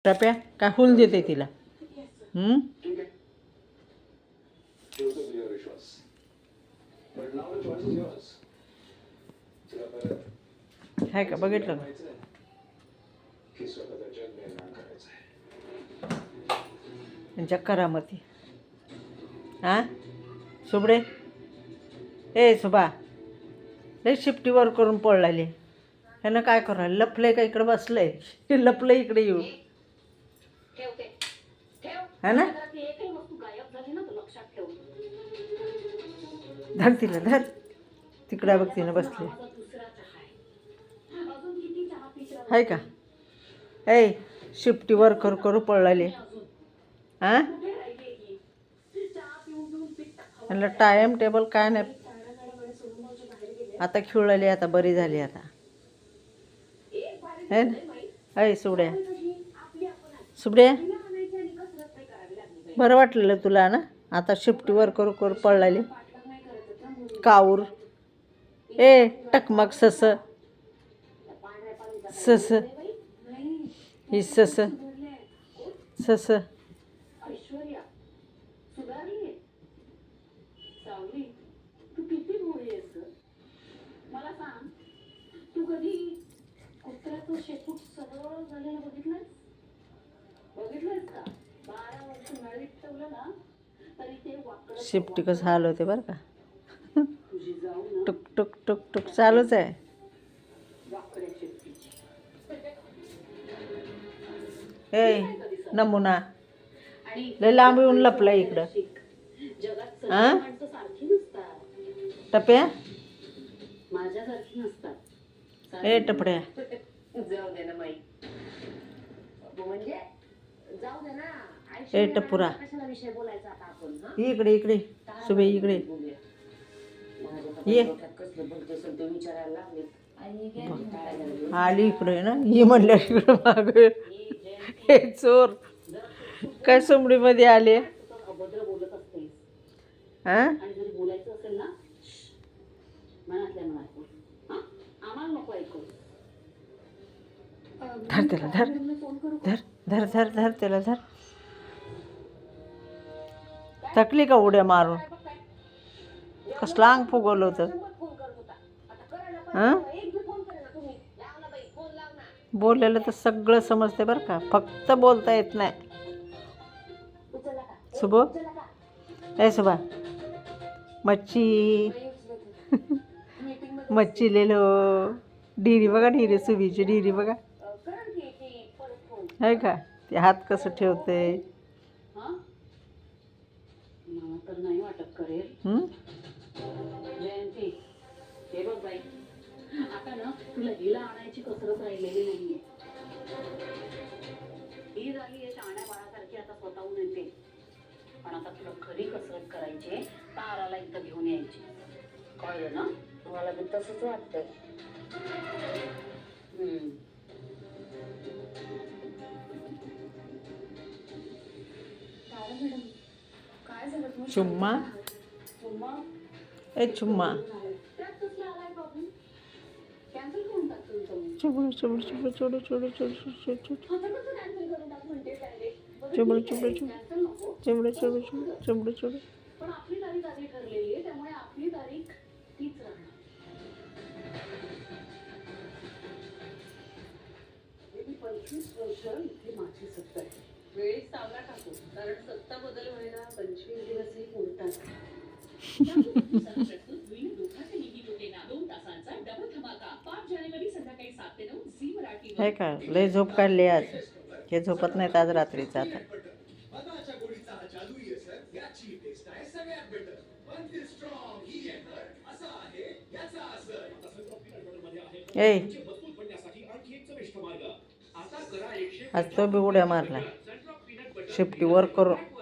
टप्या काय हुल देते तिला. हाय का बघितलं का त्यांच्या करामती. हां सुबडे ए सुबा लय शिफ्टीवर करून पळलाले. ह्यानं काय करू लपलंय का इकडं बसलंय लपलं इकडे येऊ है ना. धर तिला धर तिकडं बघ तिनं बसले हाय का. ए शिफ्टीवर करू पळलाले. हां म्हणलं टाईम टेबल काय नाही. आता खेळली आता बरी झाली आता है ना. अय सुबड्या सुबड्या बरं वाटलेलं तुला ना. आता शिफ्टीवर करू पळलाले काऊर. ए टकमक सस सस ही सस सस शिफ्टी कसं हाल होते बरं का. टुक टुक टुक टुक चालूच आहे. ए नमुना लय लांब येऊन लपला इकडं. हां टप्या ए टपड्या ए टपुरा इकडे इकडे सुबे इकडे ये आली इकडे ना. ये म्हणल्या इकडं माग हे चोर काय सुमडीमध्ये आले. हां धर त्याला धर धर धर धर धर त्याला धर. थकली का उड्या मारून. कसलं अंग फुगवलं होतं. हां बोललेलं तर सगळं समजते बरं का. फक्त बोलता येत नाही. सुबो ए सुबा मच्छी मच्छी लेलो. डिरी बघा डिरी सुबीची डिरी बघा आहे का. ते हात कसं ठेवते. आता ना तुला हिला आणायची कसरत राहिलेली नाहीये. ही झाली आहे शहाण्या बाळासारखी आता स्वतःहून येते. पण आता तुला खरी कसरत करायची ताराला इथं घेऊन यायची. कळलं ना. तुम्हाला बी तसंच वाटतंय. चुम्मा ए चुम्मा चुबड चुबड चुबड चुबड चुबड चुबड चुबड चुबड चुबड चुबड चुबड चुबड. पण आपली तारीख आधी ठरलेली आहे त्यामुळे आपली तारीख तीच राहणार. गेली 25 वर्ष इथे माझी सत्ता आहे. वेळीच सावला टाकू कारण सत्ता बदल व्हायला 25 दिवसही पुरतात. आहे का लय झोप काढली आज. हे झोपत नाहीत आज रात्रीचं. आता ए आज तो बी उड्या मारला शिफ्टीवर करून.